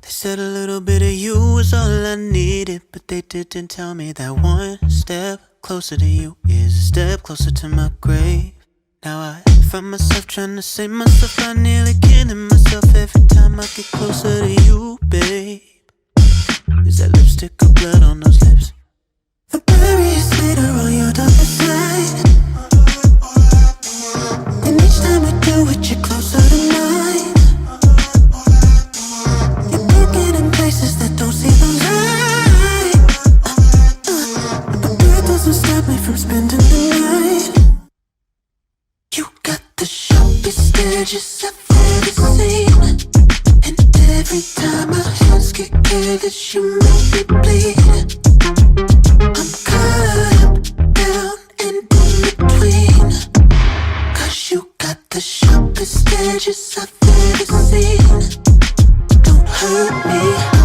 They said a little bit of you was all I needed, but they didn't tell me that one step closer to you is a step closer to my grave. Now I find myself trying to save myself, I nearly killing myself every time I get closer to you, babe. Is that lipstick or blood on those lips? The berries later on your darker side, and each time we do it, you're closer to mine. You're looking in places that don't seem alive, but that doesn't stop me from spending the night. You got the sharpest edges I've ever seen, and every time my hands get careless, you make me bleed. I'm caught up, down, and in between, 'cause you got the sharpest edges I've ever seen. Don't hurt me.